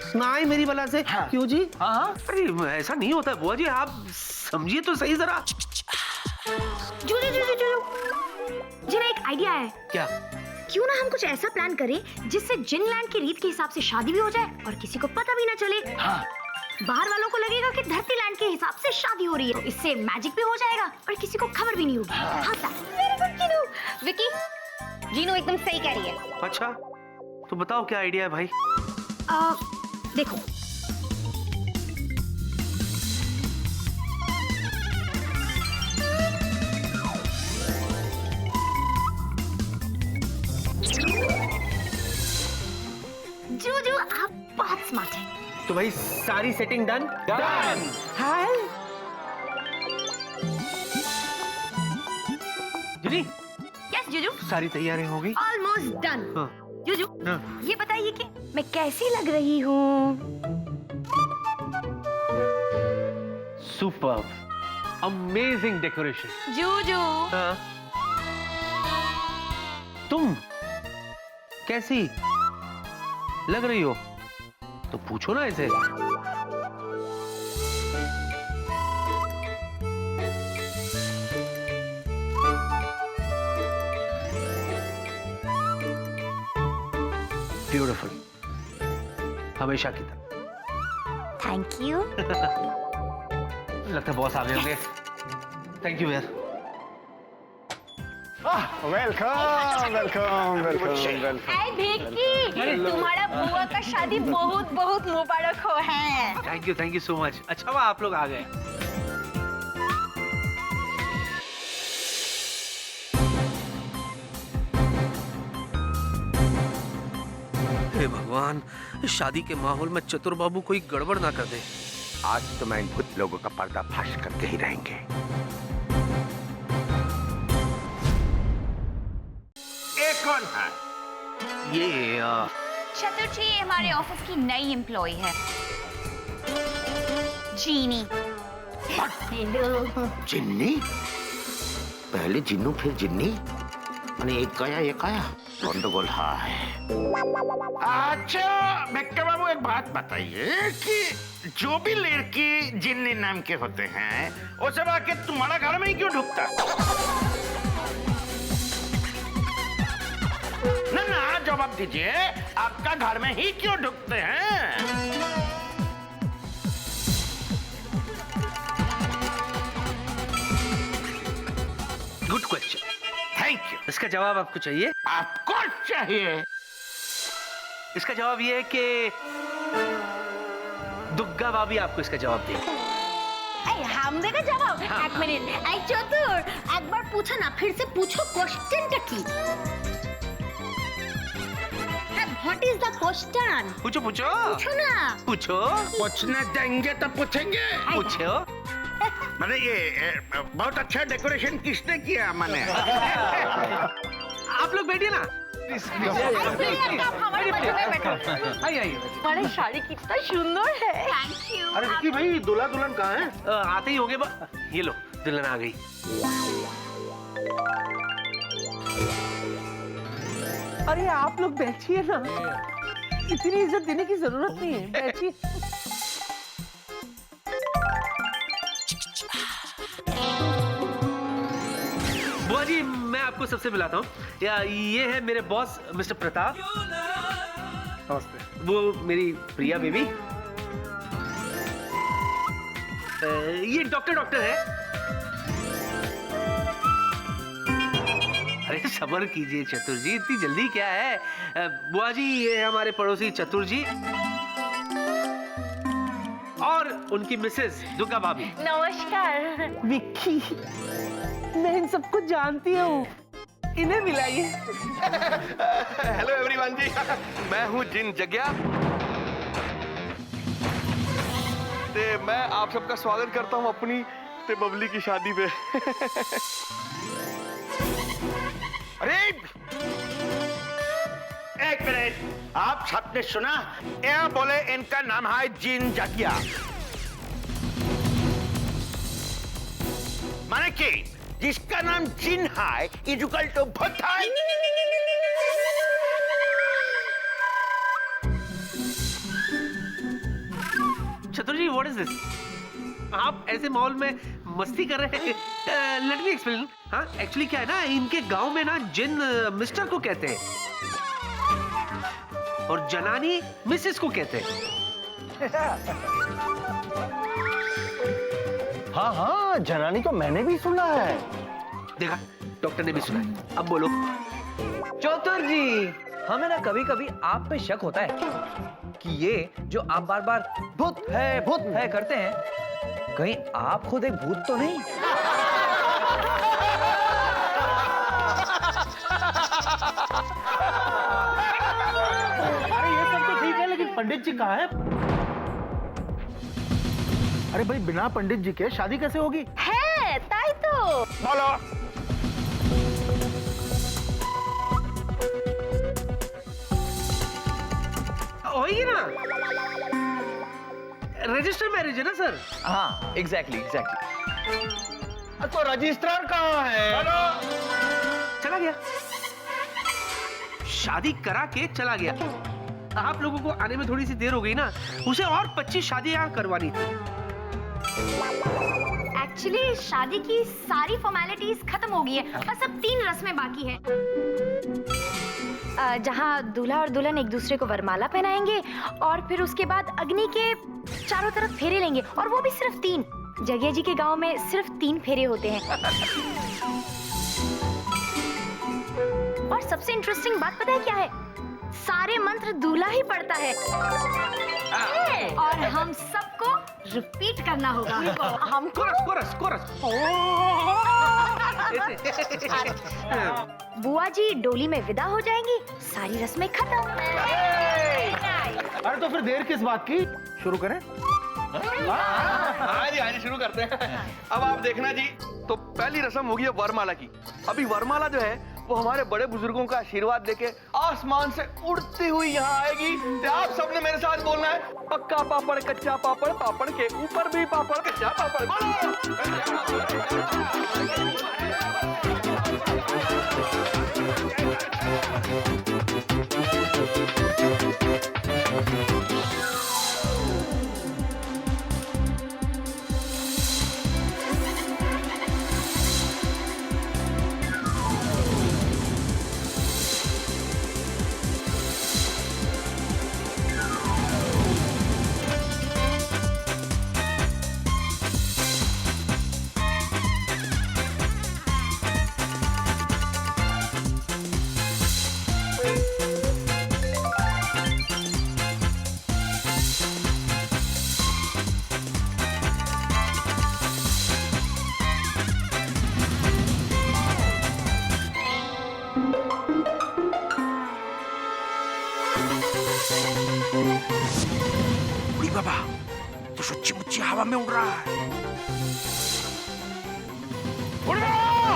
सुनाई मेरी बला से। हाँ। क्यों जी? हाँ। अरे ऐसा नहीं होता है बुआ जी, आप समझिए तो सही जरा। जो ना एक आइडिया है। क्या? क्यों ना हम कुछ ऐसा प्लान करें जिससे जिनलैंड की रीत के हिसाब से शादी भी हो जाए और किसी को पता भी ना चले। हाँ। बाहर वालों को लगेगा कि धरती लैंड के हिसाब से शादी हो रही है, तो इससे मैजिक भी हो जाएगा और किसी को खबर भी नहीं होगी। हाँ वेरी गुड जीनू। विकी, जीनू एकदम सही कह रही है। अच्छा तो बताओ क्या आइडिया है भाई? देखो, जो आप बहुत स्मार्ट हैं। तो भाई सारी सेटिंग डन? डन। हाय जुली, यस जुजू, सारी तैयारी हो गई? Almost done. हाँ। जुजू, हाँ। ये बताइए कि मैं कैसी लग रही हूँ? Superb, amazing decoration. जुजू, हाँ। तुम कैसी लग रही हो? तो पूछो ना इसे। ब्यूटीफुल, हमेशा की तरह। Thank you. लगता है बॉस आ गए होंगे। थैंक यू यार। Welcome welcome welcome welcome. Hi Vicky, तुम्हारा बुआ का शादी बहुत बहुत मुबारक हो है। Thank you so much. अच्छा हुआ आप लोग आ गए। हे भगवान, इस शादी के माहौल में चतुर बाबू कोई गड़बड़ ना कर दे। आज तो मैं इन भूत लोगों का पर्दाफाश करके ही रहेंगे। ये कौन है? ये चतुर जी, ये हमारे ऑफिस की नई एम्प्लॉय है, जीनी। जिन्नी? पहले जिन्नू फिर जिन्नी? मैंने एक गया एक आया, गंडगोल है। अच्छा बेक्का बाबू, एक बात बताइए कि जो भी लड़की जिन्नी नाम के होते हैं वो सब आके तुम्हारा घर में ही क्यों ढुकता? ना जवाब दीजिए, आपका घर में ही क्यों ढुकते हैं? Good question, thank you. इसका जवाब आपको चाहिए? आपको चाहिए? इसका जवाब ये है कि दुग्गा भाभी आपको इसका जवाब देगी। हम देगा जवाब। हाँ। एक मिनट, आई चतुर, एक बार पूछो ना, फिर से पूछो क्वेश्चन का की। What is the question? पूछो पूछो पूछो ना। पूछो। पूछने देंगे तो पूछेंगे। पूछो। मैंने ये बहुत अच्छा डेकोरेशन किसने किया? मैंने। आप लोग बैठिए ना। हमारे बाजू में बैठो। आइए हमारी साड़ी कितना सुंदर है। Thank you. अरे विक्की भाई, दूल्हा दुल्हन कहाँ है? आते ही होंगे। ये लो, दुल्हन आ गई। अरे आप लोग बैठिए ना, इतनी इज्जत देने की जरूरत नहीं है, बैठिए। बुआ जी, मैं आपको सबसे मिलाता हूँ। ये है मेरे बॉस मिस्टर प्रताप। नमस्ते। वो मेरी प्रिया बेबी। ये डॉक्टर है। अरे सब्र कीजिए चतुर जी, इतनी जल्दी क्या है? बुआ जी, ये हमारे पड़ोसी चतुर जी और उनकी मिसेस दुर्गा भाभी। नमस्कार। विक्की, मैं इन सबको जानती हूँ, इन्हें मिलाइए। हेलो एवरीवन जी, मैं हूँ जिन जग्या। ते मैं आप सबका स्वागत करता हूँ अपनी ते बबली की शादी पे। अरे आप सबने सुना? ये बोले इनका नाम है जिन जगिया, माने कि जिसका नाम जिन है इजुकल टू भूत है। चतुर जी, व्हाट इज दिस? आप ऐसे माहौल में मस्ती कर रहे हैं? Let me explain. हाँ, एक्चुअली क्या है ना, इनके गांव में ना जिन मिस्टर को कहते हैं और जनानी मिसेस को कहते हैं। हाँ हाँ, जनानी तो मैंने भी सुना है। देखा, डॉक्टर ने भी सुना है। अब बोलो। चौधर जी, हमें ना कभी कभी आप पे शक होता है कि ये जो आप बार बार भूत है करते हैं, कहीं आप खुद एक भूत तो नहीं? अरे ये सब तो ठीक है, लेकिन पंडित जी कहाँ है? अरे भाई, बिना पंडित जी के शादी कैसे होगी? है ताई तो। बोलो। होगी ना, रजिस्टर मैरिज है ना सर? हाँ, एग्जैक्टली। तो रजिस्ट्रार कहाँ है? चला गया, शादी करा के चला गया। आप लोगों को आने में थोड़ी सी देर हो गई ना, उसे और 25 शादियां करवानी थी। एक्चुअली शादी की सारी फॉर्मेलिटीज खत्म हो गई है, बस अब 3 रस्में बाकी है। जहाँ दूल्हा और दुल्हन एक दूसरे को वरमाला पहनाएंगे और फिर उसके बाद अग्नि के चारों तरफ फेरे लेंगे, और वो भी सिर्फ 3। जगिया जी के गांव में सिर्फ 3 फेरे होते हैं। और सबसे इंटरेस्टिंग बात पता है क्या है? सारे मंत्र दूल्हा ही पढ़ता है और हम सबको रिपीट करना होगा। हमको कोरस। बुआ जी डोली में विदा हो जाएंगी, सारी रस्में खत्म। अरे तो फिर देर किस बात की? शुरू करें? हाँ जी, शुरू करते हैं। अब आप देखना जी, तो पहली रस्म होगी वरमाला की। अभी वरमाला जो है वो हमारे बड़े बुजुर्गों का आशीर्वाद लेके आसमान से उड़ती हुई यहाँ आएगी। तो आप सबने मेरे साथ बोलना है, पक्का पापड़ कच्चा पापड़, पापड़ के ऊपर भी पापड़ कच्चा पापड़। बुढ़ी बाबा, तो सच्ची मुच्ची हवा में उड़ रहा है। उड़ रहा!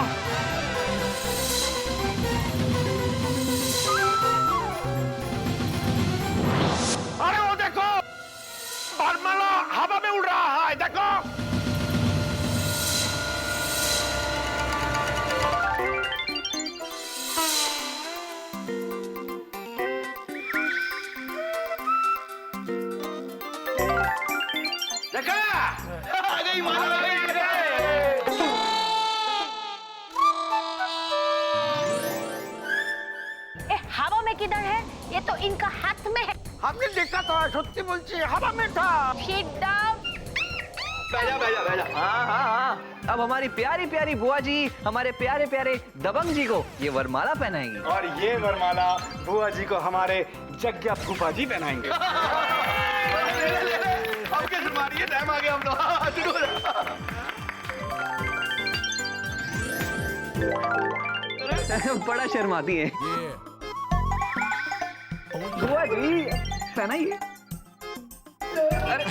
अरे वो देखो, वरमाला हवा में उड़ रहा है, देखो। आ गई माला, आ गई। हवा में किधर है? ये तो इनका हाथ में है। हमने देखा था, सच्ची मुच्ची हवा में था। Sit down. बैजा। हाँ। अब हमारी प्यारी प्यारी बुआ जी हमारे प्यारे प्यारे दबंग जी को ये वरमाला पहनाएंगी। और ये वरमाला बुआ जी को हमारे जग्या फूफा जी पहनाएंगे। अब कैसे मारिए, टाइम आ गया हम लोग। शुरू हो जाओ। बड़ा शर्माती है बुआ जी, पहनाइए। अरे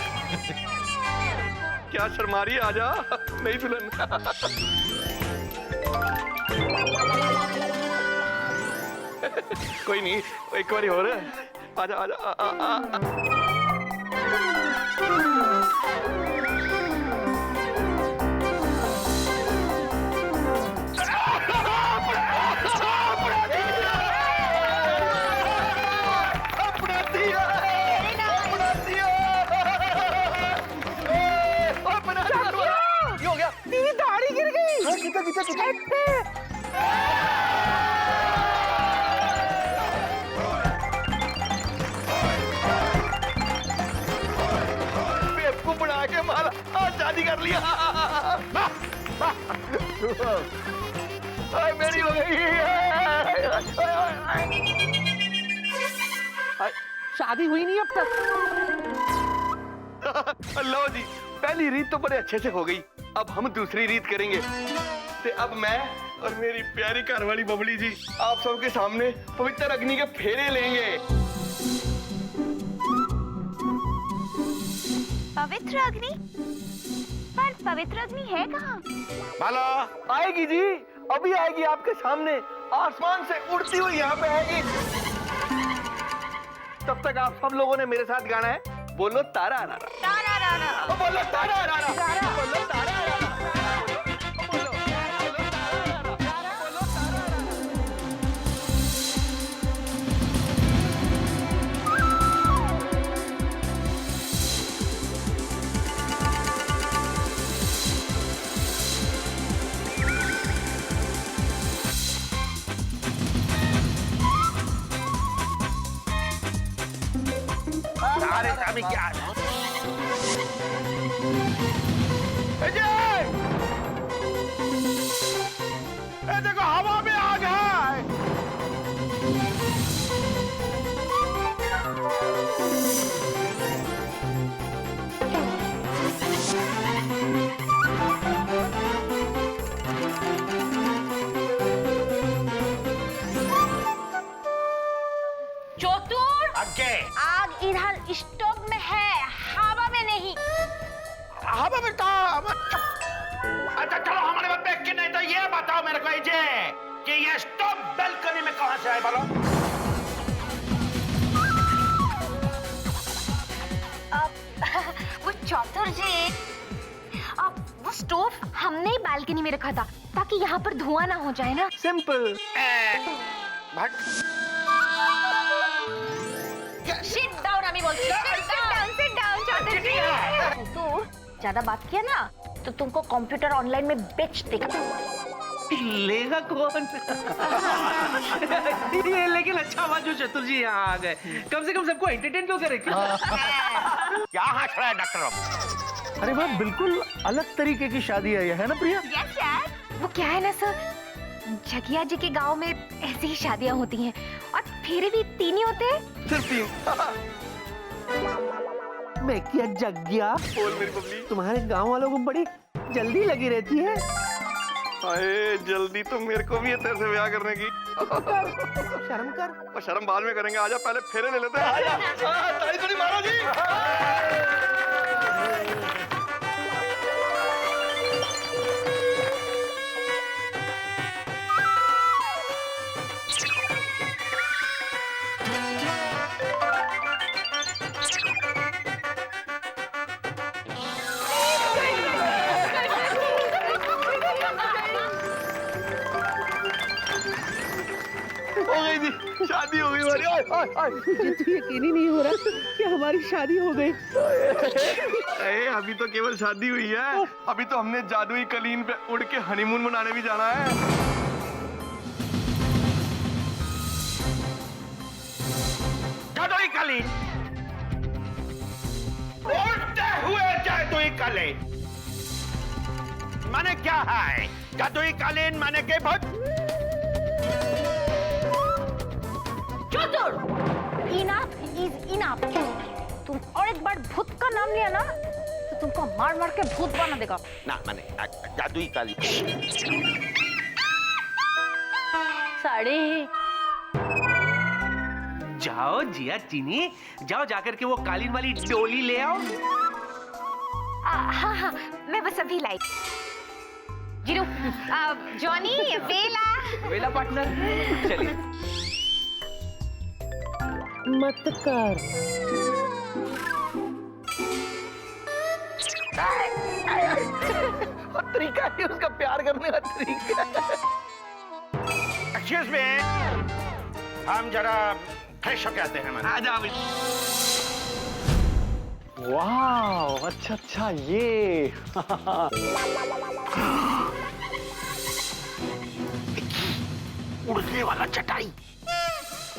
क्या शर्मा रही है, आजा, नहीं दुल्हन। कोई नहीं, एक बार और आजा आजा तेरी दाढ़ी गिर गई। बेवकूफ बना के मारा आज शादी कर लिया। मेरी हो गई। शादी हुई नहीं अब तक। लो जी, पहली रीत तो बड़े अच्छे से हो गई। अब हम दूसरी रीत करेंगे। ते अब मैं और मेरी प्यारी घरवाली बबली जी आप सबके सामने पवित्र अग्नि के फेरे लेंगे। पवित्र अग्नि? पर पवित्र अग्नि है कहाँ? बोलो। आएगी जी, अभी आएगी आपके सामने, आसमान से उड़ती हुई यहाँ पे आएगी। तब तक आप सब लोगों ने मेरे साथ गाना है, बोलो तारा रारा। तारा रारा। बोलो तारा रारा। बोलो तारा रारा। अरे अभी क्या देखो हवा में आग है। चतुर, आगे आग इधर स्टोव में है, हवा में नहीं। हवा में अच्छा चलो हमारे बात देख के नहीं तो ये बताओ मेरे को ये कि ये स्टोव बालकनी में कहां से आए बोलो। वो चौधर जी, वो स्टोव हमने ही बालकनी में रखा था ताकि यहाँ पर धुआं ना हो जाए ना। सिंपल। Sit down, अमी बोलती है। Sit down, चौधरी जी। तो ज्यादा बात किया ना तो तुमको कंप्यूटर ऑनलाइन में बेच देगा। लेगा कौन? ये लेकिन अच्छा हुआ जो चतुर जी यहाँ आ गए, कम से कम सबको एंटरटेन तो करे। क्या हंस रहा है डॉक्टर बाबू? अरे वाह, बिल्कुल अलग तरीके की शादी है ना प्रिया? यस यार। वो क्या है ना सर, जगिया जी के गांव में ऐसी ही शादियां होती हैं और फेरे भी 3 ही होते हैं। सिर्फ 3। मैं क्या जग गया? बोल मेरी बबली। तुम्हारे गांव वालों को बड़ी जल्दी लगी रहती है। अरे जल्दी तो मेरे को भी है तेरे से ब्याह करने की। शर्म कर। और शर्म बाद में करेंगे, आजा पहले फेरे ले लेते हैं। आजा ताली ताली मारो जी। हो गई जी, शादी हो गई हमारी। मुझे तो यकीन ही नहीं हो रहा कि हमारी शादी हो गई। अरे अभी तो केवल शादी हुई है, अभी तो हमने जादुई कलीन पे उड़ के हनीमून मनाने भी जाना है। जादुई कालीन? उड़ते हुए जादुई कालीन माने क्या है? जादुई कालीन माने के बहुत चतुर, इनाफ इज इनाफ। तुम और एक बार भूत का नाम लिया ना तो तुमको मार मार के भूत बना देगा। ना माने जादुई कालीन। साड़ी जाओ जिया चीनी, जाओ जाकर के वो कालीन वाली डोली ले आओ। हाँ हाँ, मैं बस अभी लाई। जीरू, जॉनी, वेला। वेला पार्टनर, चलिए। मत कर। और तरीका है उसका प्यार करने का तरीका। एक्सक्यूज मी, हम जरा फ्रेश होके आते हैं। आ जाओ। वाह, अच्छा अच्छा, ये उड़ने वाला चटाई।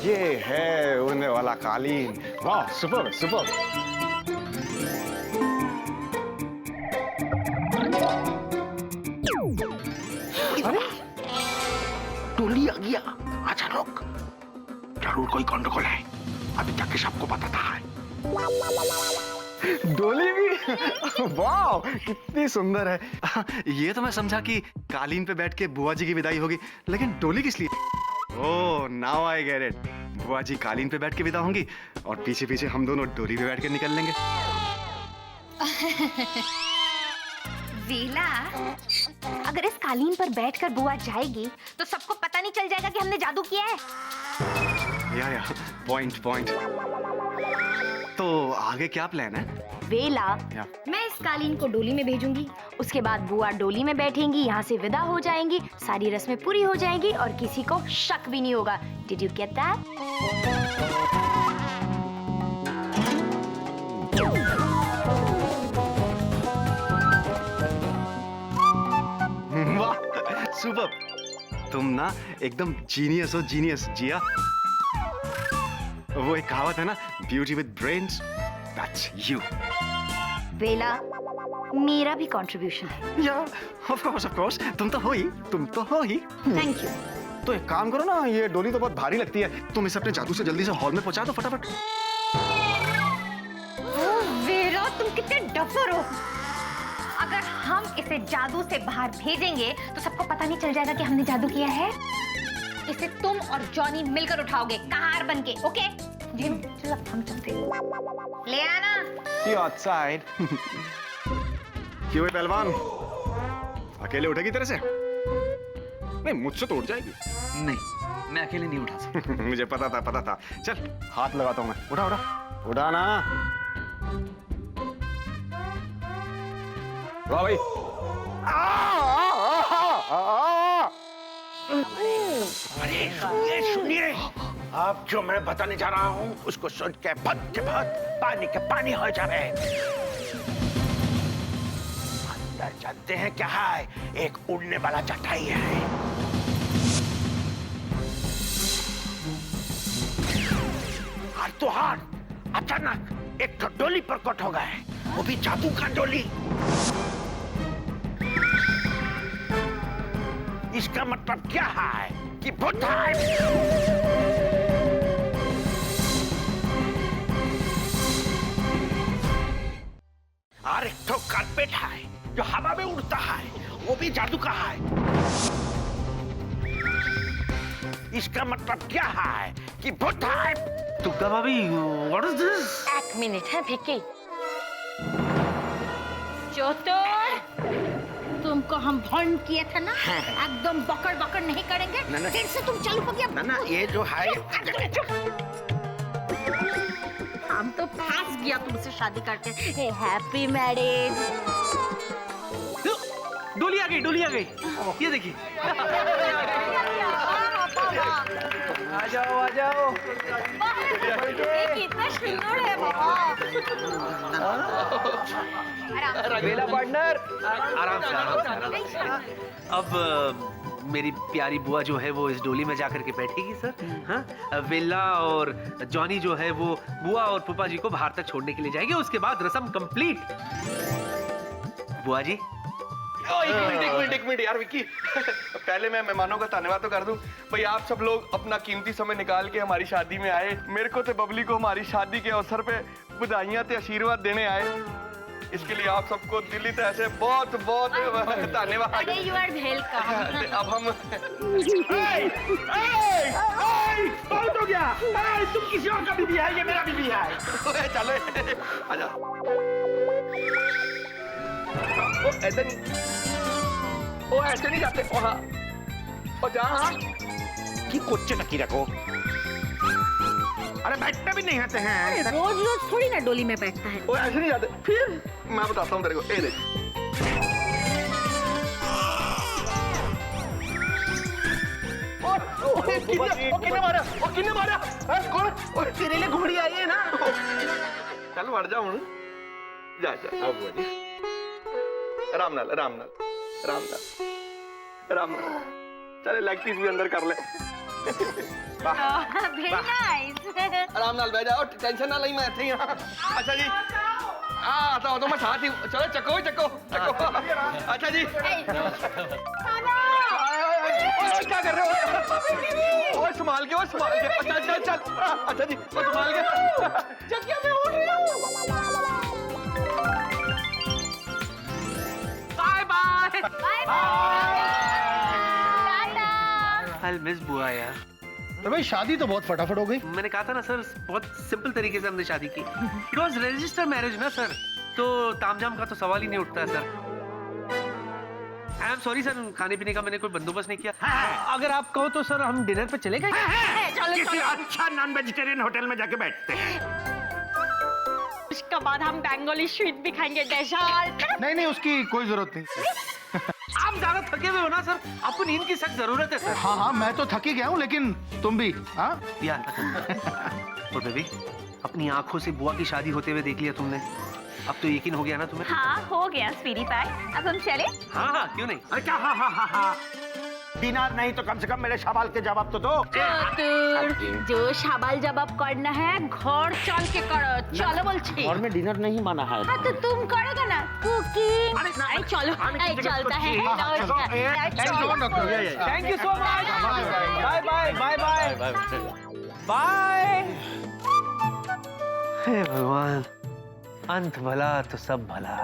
ये है उड़ने वाला कालीन। वाह, सुपर सुपर। टोली आ गया। अच्छा लोग, जरूर कोई गंडगोल है। अभी तक के सबको पता था। डोली भी। वाह, कितनी सुंदर है। ये तो मैं समझा कि कालीन पे बैठ के बुआ जी की विदाई होगी, लेकिन डोली किस लिए? ओह, नाउ आई गेट इट। बुआ जी कालीन पे बैठ के विदा होंगी और पीछे पीछे हम दोनों डोली पे बैठ के निकल लेंगे। वेला, अगर इस कालीन पर बैठकर बुआ जाएगी तो सबको पता नहीं चल जाएगा कि हमने जादू किया है। या पॉइंट। तो आगे क्या प्लान है? वेला, या। मैं इस कालीन को डोली में भेजूंगी, उसके बाद बुआ डोली में बैठेंगी, यहाँ से विदा हो जाएंगी, सारी रस्में पूरी हो जाएंगी और किसी को शक भी नहीं होगा। Did you get that? वाह, सुपर। तुम ना एकदम जीनियस हो, जीनियस जिया। वो एक कहावत है ना, beauty with brains, that's you. वेला, मेरा भी कंट्रीब्यूशन है। या, ऑफ कोर्स, तुम तो हो ही। Thank you. तो एक काम करो ना, ये डोली तो बहुत भारी लगती है, तुम इसे अपने जादू से जल्दी से हॉल में पहुंचा दो फटाफट। वेला, तुम कितने डफर हो। अगर हम इसे जादू से बाहर भेजेंगे तो सबको पता नहीं चल जाएगा कि हमने जादू किया है। इसे तुम और जॉनी मिलकर उठाओगे कहार बनके, ओके? जिम, चल अब हम चलते हैं। ले आना। See you outside. क्यों है पहलवान? अकेले उठेगी तेरे से? नहीं, मुझसे तो उठ जाएगी। नहीं, मैं अकेले नहीं उठा सकता। मुझे पता था। चल, हाथ लगाता हूँ मैं। उठा ना। वाह भाई। अरे सुनिए, अब जो मैं बताने जा रहा हूँ उसको सुन के बहुत पानी के पानी हो जाए। अंदर जानते हैं क्या है? एक उड़ने वाला चटाई है। और तो अचानक एक तो डोली प्रकट हो गए, वो भी जादू का डोली। इसका मतलब क्या है कि भूत है। और एक तो कारपेट है जो हवा में उड़ता है, वो भी जादू का है। इसका मतलब क्या है कि भूत है। तुक्का भाभी, व्हाट इज दिस? एक मिनट है भिक्की। चोतर, तुमको हम वार्न किए थे ना, एकदम बकड़ नहीं करेंगे। ना। फिर से तुम चालू हो गया। ना, ये जो है। हम तो फंस गया तुमसे शादी करके। Happy marriage. डोली आ गई। ये देखिए। आ जाओ। कितना सुंदर है बाबा। वेला पार्टनर। आराम से। अब मेरी प्यारी बुआ जो है वो इस डोली में जाकर के बैठेगी सर। हाँ, वेला और जॉनी जो है वो बुआ और फूफा जी को बाहर तक छोड़ने के लिए जाएंगे। उसके बाद रस्म कंप्लीट। बुआ जी। एक मिनट यार विक्की। पहले मैं मेहमानों का धन्यवाद तो कर दूं। भाई आप सब लोग अपना कीमती समय निकाल के हमारी शादी में आए। मेरे को तो बबली को हमारी शादी के अवसर पे बधाइयां ते आशीर्वाद देने आए। इसके लिए आप सबको दिली तरह से बहुत धन्यवाद। अरे यू आर वेलकम। अब हम बहुत हो गया। तुम किसी और का बीबी है, ये मेरा बीबी है। चलो आजा। ऐसे नहीं जाते। कि कोच्चे नक्की रखो। अरे बैठने भी नहीं आते हैं। रोज रोज थोड़ी ना डोली में बैठता है। वो ऐसे नहीं जाते। फिर मैं बताता हूँ तेरे को, ए देख। किन्ने मारा? किन्ने मारा? कौन? तेरे लिए घोड़ी आई है ना। चल मर जा हूँ। जा जा अब बोल। राम नाल राम नाल राम नाल राम नाल। चले लेग पीस भी अंदर कर ले। Very nice. आराम नाल बैठ जाओ, टेंशन ना लई, मैं इथे ही हां। अच्छा जी आता हूं तो मैं साथ ही। चलो चको चको चको। अच्छा जी ओए, क्या कर रहे हो? ओए संभाल के, ओए संभाल के। अच्छा चल चल। अच्छा जी ओए संभाल के। जगह में उड़ रही हूं। Bye bye. Bye bye. टाटा। आई मिस बुआ यार। तो भाई शादी तो बहुत फटाफट हो गई। मैंने कहा था ना सर, बहुत सिंपल तरीके से हमने शादी की। इट वॉज रजिस्टर मैरिज ना सर, तो तामझाम का तो सवाल ही नहीं उठता sir. I am sorry sir, खाने पीने का मैंने कोई बंदोबस्त नहीं किया। अगर आप कहो तो सर हम डिनर पे चले गए। किसी अच्छा नॉन वेजिटेरियन होटल में जाके बैठते हैं। उसके बाद हम बंगाली स्वीट भी खाएंगे, डेजर्ट। नहीं नहीं, उसकी कोई जरूरत नहीं। आप ज्यादा थके हुए हो ना सर, आपको नींद की सख्त जरूरत है सर। हाँ हाँ, मैं तो थकी गया हूँ, लेकिन तुम भी। हाँ और बेबी, अपनी आंखों से बुआ की शादी होते हुए देख लिया तुमने, अब तो यकीन हो गया ना तुम्हें? हाँ हो गया स्वीटी पाई, अब हम चले? हाँ हाँ क्यों नहीं। अरे क्या हाँ। डिनर नहीं तो कम से कम मेरे सवाल के जवाब तो दो। जो सवाल जवाब करना है घर चल के करो। चलो बोलছি। और में डिनर नहीं माना है। हाँ तो तुम करोगे ना कुकिंग। अरे चलो, चलता है। Thank you so much. Bye bye bye bye bye. हे भगवान, अंत भला तो सब भला।